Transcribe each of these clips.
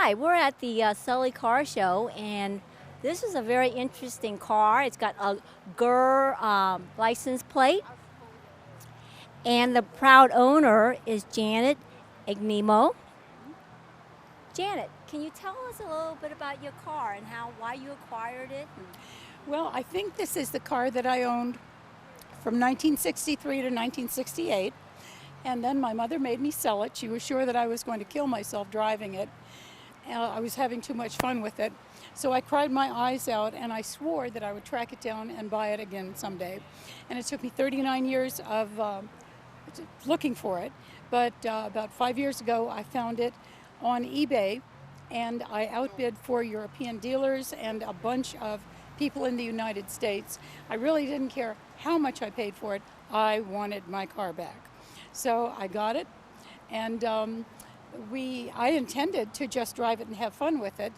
Hi, we're at the Sully Car Show, and this is a very interesting car. It's got a GUR license plate, and the proud owner is Janet Iagnemmo. Janet, can you tell us a little bit about your car and why you acquired it? Well, I think this is the car that I owned from 1963 to 1968, and then my mother made me sell it. She was sure that I was going to kill myself driving it. I was having too much fun with it. So I cried my eyes out, and I swore that I would track it down and buy it again someday. And it took me 39 years of looking for it, but about 5 years ago I found it on eBay, and I outbid 4 European dealers and a bunch of people in the United States. I really didn't care how much I paid for it. I wanted my car back. So I got it, and I intended to just drive it and have fun with it,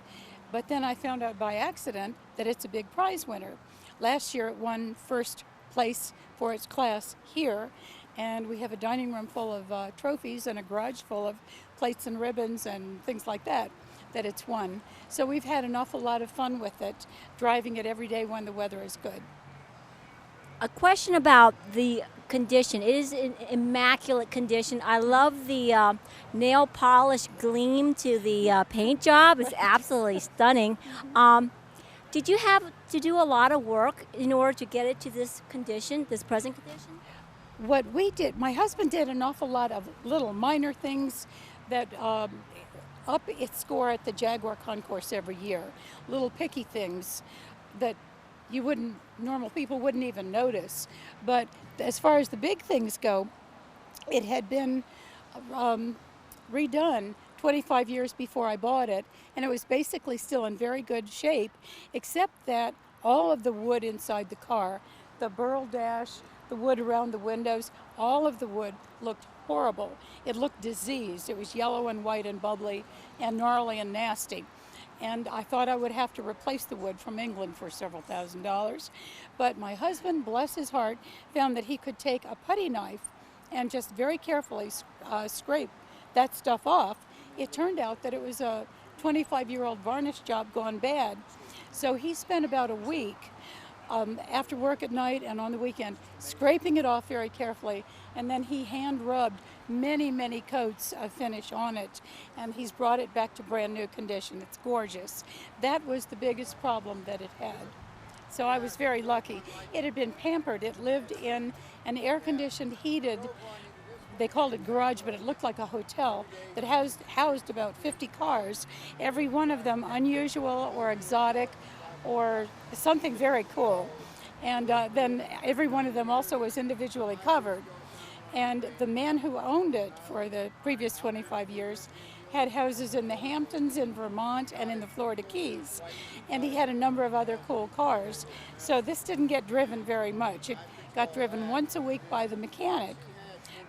but then I found out by accident that it's a big prize winner. Last year it won first place for its class here, and we have a dining room full of trophies and a garage full of plates and ribbons and things like that it's won. So we've had an awful lot of fun with it, driving it every day when the weather is good. A question about the condition. It is in immaculate condition. I love the nail polish gleam to the paint job. It's absolutely stunning. Did you have to do a lot of work in order to get it to this condition, this present condition? What we did, my husband did an awful lot of little minor things that up its score at the Jaguar concourse every year. Little picky things that normal people wouldn't even notice. But as far as the big things go, it had been redone 25 years before I bought it, and it was basically still in very good shape, except that all of the wood inside the car, the burl dash, the wood around the windows, all of the wood looked horrible. It looked diseased. It was yellow and white and bubbly and gnarly and nasty. And I thought I would have to replace the wood from England for several $1,000s. But my husband, bless his heart, found that he could take a putty knife and just very carefully scrape that stuff off. It turned out that it was a 25-year-old varnish job gone bad. So he spent about a week after work at night and on the weekend scraping it off very carefully, and then he hand rubbed many coats of finish on it, and he's brought it back to brand new condition. It's gorgeous. That was the biggest problem that it had. So I was very lucky. It had been pampered. It lived in an air-conditioned, heated, they called it garage, but it looked like a hotel that housed about 50 cars, every one of them unusual or exotic or something very cool. And then every one of them also was individually covered. And the man who owned it for the previous 25 years had houses in the Hamptons, in Vermont, and in the Florida Keys. And he had a number of other cool cars. So this didn't get driven very much. It got driven once a week by the mechanic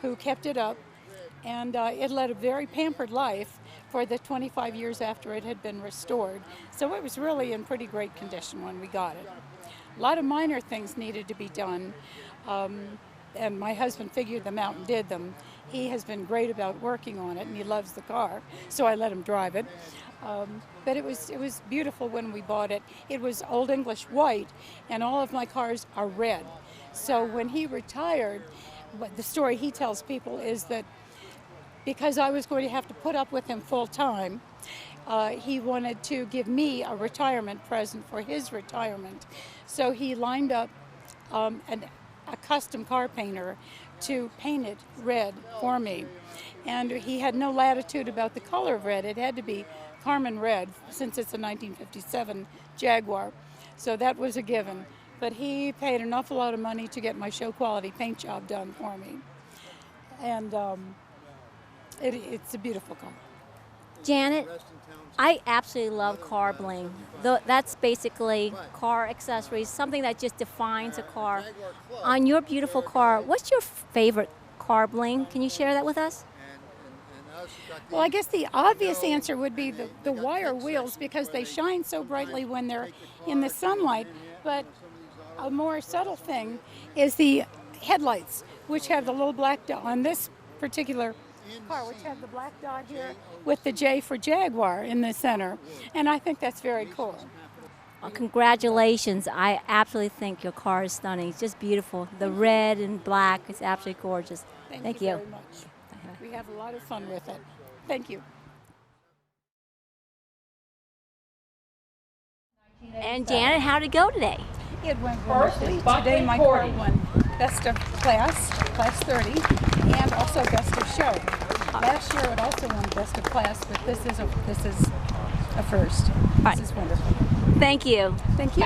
who kept it up. And it led a very pampered life for the 25 years after it had been restored. So it was really in pretty great condition when we got it. A lot of minor things needed to be done, and my husband figured them out and did them. He has been great about working on it, and he loves the car, so I let him drive it. But it was beautiful when we bought it. It was Old English white, and all of my cars are red. So when he retired, the story he tells people is that because I was going to have to put up with him full time, he wanted to give me a retirement present for his retirement. So he lined up a custom car painter to paint it red for me. And he had no latitude about the color of red. It had to be Carmen red since it's a 1957 Jaguar. So that was a given. But he paid an awful lot of money to get my show quality paint job done for me. And it's a beautiful car. Janet, I absolutely love car bling. That's basically car accessories, something that just defines a car. On your beautiful car, what's your favorite car bling? Can you share that with us? Well, I guess the obvious answer would be the wire wheels, because they shine so brightly when they're in the sunlight. But a more subtle thing is the headlights, which have the little black dot. On this particular car, which had the black dot here with the J for Jaguar in the center. And I think that's very cool. Well, congratulations. I absolutely think your car is stunning. It's just beautiful. The red and black is absolutely gorgeous. Thank you very much. We have a lot of fun with it. Thank you. And Janet, how'd it go today? It went wonderfully. Today my car won Best of Class, Class 30, and also Best of Show. Last year it also won Best of Class, but this is a first. This is wonderful. Thank you. Thank you.